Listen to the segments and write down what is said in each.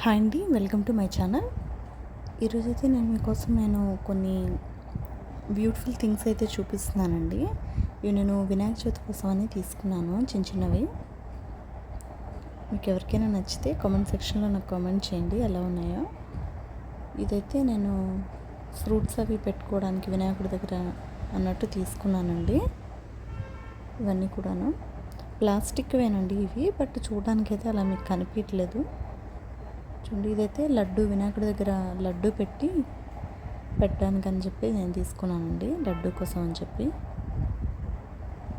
Hi అండి, welcome to my channel. ఈరోజైతే నేను కొన్ని బ్యూటిఫుల్ థింగ్స్ అయితే చూపిస్తున్నానండి. ఇవి నేను వినాయక చవితి కోసం అని తీసుకున్నాను, చిన్నవి. మీకు ఎవరికైనా నచ్చితే కామెంట్ సెక్షన్లో నాకు కామెంట్ చేయండి ఎలా ఉన్నాయో. ఇదైతే నేను ఫ్రూట్స్ అవి పెట్టుకోవడానికి వినాయకుడి దగ్గర అన్నట్టు తీసుకున్నానండి. ఇవన్నీ కూడాను ప్లాస్టిక్వేనండి ఇవి, బట్ చూడడానికి అయితే అలా మీకు కనిపించలేదు. చూడండి, ఇదైతే లడ్డు, వినాయకుడి దగ్గర లడ్డు పెట్టడానికి అని చెప్పి నేను తీసుకున్నానండి. లడ్డు కోసం అని చెప్పి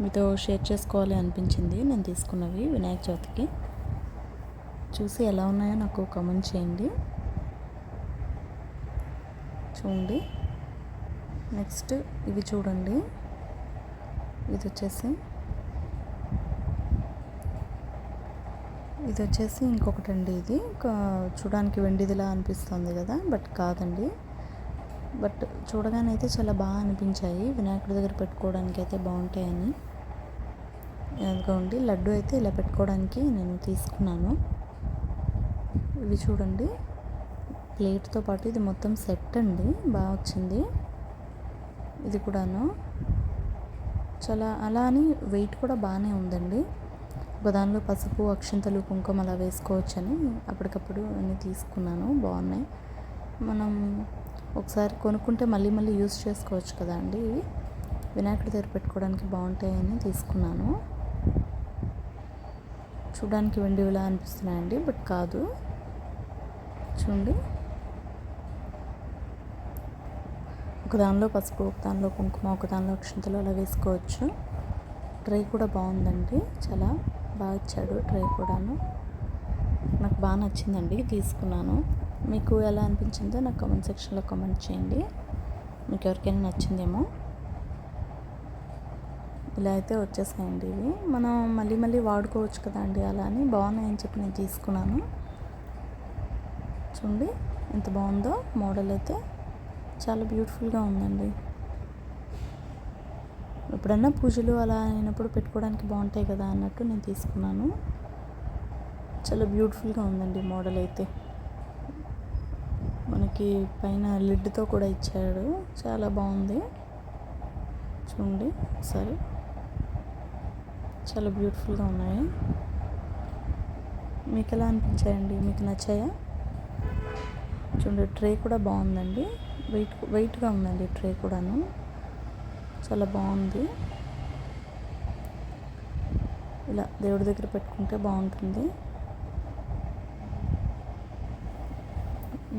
మీతో షేర్ చేసుకోవాలి అనిపించింది. నేను తీసుకున్నవి వినాయక చవితికి. చూసి ఎలా ఉన్నాయో నాకు కామెంట్ చేయండి. చూడండి, నెక్స్ట్ ఇవి చూడండి. ఇది వచ్చేసి ఇంకొకటండి. ఇది చూడడానికి వెండిదిలా అనిపిస్తుంది కదా, బట్ కాదండి. బట్ చూడగానే అయితే చాలా బాగా అనిపించాయి. వినాయకుడి దగ్గర పెట్టుకోవడానికి అయితే బాగుంటాయని. ఎందుకండి లడ్డు అయితే ఇలా పెట్టుకోవడానికి నేను తీసుకున్నాను. ఇవి చూడండి, ప్లేట్తో పాటు ఇది మొత్తం సెట్ అండి, బాగా వచ్చింది. ఇది కూడాను చాలా అలా అని వెయిట్ కూడా బాగానే ఉందండి. ఒక దానిలో పసుపు, అక్షింతలు, కుంకుమ అలా వేసుకోవచ్చని అప్పటికప్పుడు అన్నీ తీసుకున్నాను. బాగున్నాయి. మనం ఒకసారి కొనుక్కుంటే మళ్ళీ యూజ్ చేసుకోవచ్చు కదా అండి. ఇవి వినాయకుడి దగ్గర పెట్టుకోవడానికి బాగుంటాయని తీసుకున్నాను. చూడడానికి వెండివిలా అనిపిస్తున్నాయండి, బట్ కాదు. చూడండి, ఒక దానిలో పసుపు, ఒక దానిలో కుంకుమ, ఒక దానిలో అక్షింతలు అలా వేసుకోవచ్చు. ట్రై కూడా బాగుందండి, చాలా బాగా ఇచ్చాడు ట్రై కూడాను. నాకు బాగా నచ్చిందండి, తీసుకున్నాను. మీకు ఎలా అనిపించిందో నాకు కామెంట్ సెక్షన్లో కామెంట్ చేయండి. మీకు ఎవరికైనా నచ్చిందేమో. ఇలా అయితే వచ్చేసాయండి ఇవి. మనం మళ్ళీ వాడుకోవచ్చు కదా అండి, అలా అని బాగున్నాయని చెప్పి నేను తీసుకున్నాను. చూడండి ఎంత బాగుందో. మోడల్ అయితే చాలా బ్యూటిఫుల్గా ఉందండి. ఎప్పుడన్నా పూజలు అలా అయినప్పుడు పెట్టుకోవడానికి బాగుంటాయి కదా అన్నట్టు నేను తీసుకున్నాను. చాలా బ్యూటిఫుల్గా ఉందండి మోడల్ అయితే. మనకి పైన లిడ్తో కూడా ఇచ్చాడు, చాలా బాగుంది. చూడండి ఒకసారి, చాలా బ్యూటిఫుల్గా ఉన్నాయి. మీకు ఎలా అనిపించాయండి? మీకు నచ్చాయా? చూడండి, ట్రే కూడా బాగుందండి. వెయిట్గా ఉందండి ట్రే కూడాను, చాలా బాగుంది. ఇలా దేవుడి దగ్గర పెట్టుకుంటే బాగుంటుంది.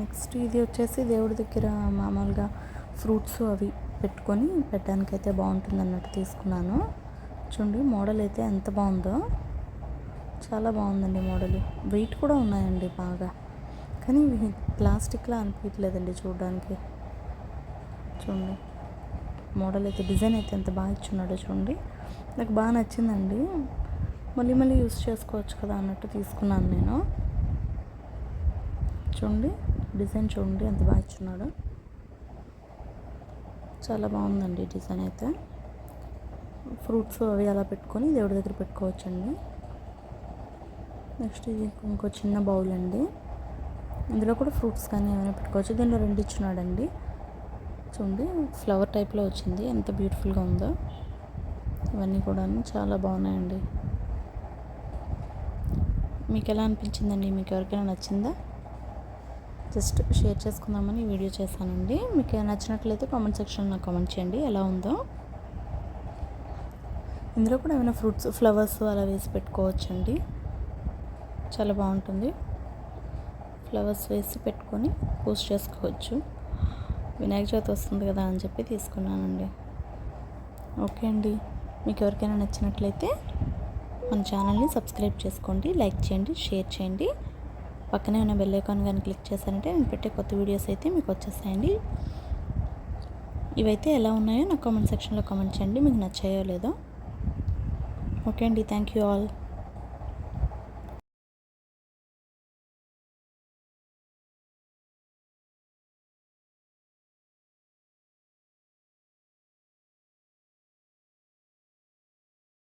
నెక్స్ట్ ఇది వచ్చేసి దేవుడి దగ్గర మామూలుగా ఫ్రూట్స్ అవి పెట్టుకొని పెట్టడానికి అయితే బాగుంటుంది అన్నట్టు తీసుకున్నాను. చూడండి, మోడల్ అయితే ఎంత బాగుందో, చాలా బాగుందండి మోడల్. వెయిట్ కూడా ఉన్నాయండి బాగా, కానీ ప్లాస్టిక్లా అనిపించలేదండి చూడడానికి. చూడండి, మోడల్ అయితే, డిజైన్ అయితే ఎంత బాగా ఇచ్చున్నాడో చూడండి. నాకు బాగా నచ్చిందండి. మళ్ళీ యూస్ చేసుకోవచ్చు కదా అన్నట్టు తీసుకున్నాను నేను. చూడండి, డిజైన్ చూడండి ఎంత బాగా ఇచ్చున్నాడో, చాలా బాగుందండి డిజైన్ అయితే. ఫ్రూట్స్ అవి అలా పెట్టుకొని దేవుడి దగ్గర పెట్టుకోవచ్చండి. నెక్స్ట్ ఇది ఇంకో చిన్న బౌల్ అండి. ఇందులో కూడా ఫ్రూట్స్ కానీ ఏమైనా పెట్టుకోవచ్చు. దీనిలో 2 ఇచ్చున్నాడండి. చూడండి, ఫ్లవర్ టైప్లో వచ్చింది, ఎంత బ్యూటిఫుల్గా ఉందో. ఇవన్నీ కూడా చాలా బాగున్నాయండి. మీకు ఎలా అనిపించిందండి? మీకు ఎవరికైనా నచ్చిందా? జస్ట్ షేర్ చేసుకుందామని వీడియో చేశానండి. మీకు నచ్చినట్లయితే కామెంట్ సెక్షన్లో కామెంట్ చేయండి ఎలా ఉందో. ఇందులో కూడా ఏమైనా ఫ్రూట్స్, ఫ్లవర్స్ అలా వేసి పెట్టుకోవచ్చండి, చాలా బాగుంటుంది. ఫ్లవర్స్ వేసి పెట్టుకొని పూజ చేసుకోవచ్చు. వినాయక చవితి వస్తుంది కదా అని చెప్పి తీసుకున్నానండి. ఓకే అండి, మీకు ఎవరికైనా నచ్చినట్లయితే మన ఛానల్ని సబ్స్క్రైబ్ చేసుకోండి, లైక్ చేయండి, షేర్ చేయండి. పక్కనే ఉన్న బెల్ ఐకాన్ కానీ క్లిక్ చేశారంటే నేను పెట్టే కొత్త వీడియోస్ అయితే మీకు వచ్చేస్తాయండి. ఇవైతే ఎలా ఉన్నాయో నాకు కామెంట్ సెక్షన్లో కామెంట్ చేయండి, మీకు నచ్చాయో లేదో. ఓకే అండి, థ్యాంక్ యూ ఆల్.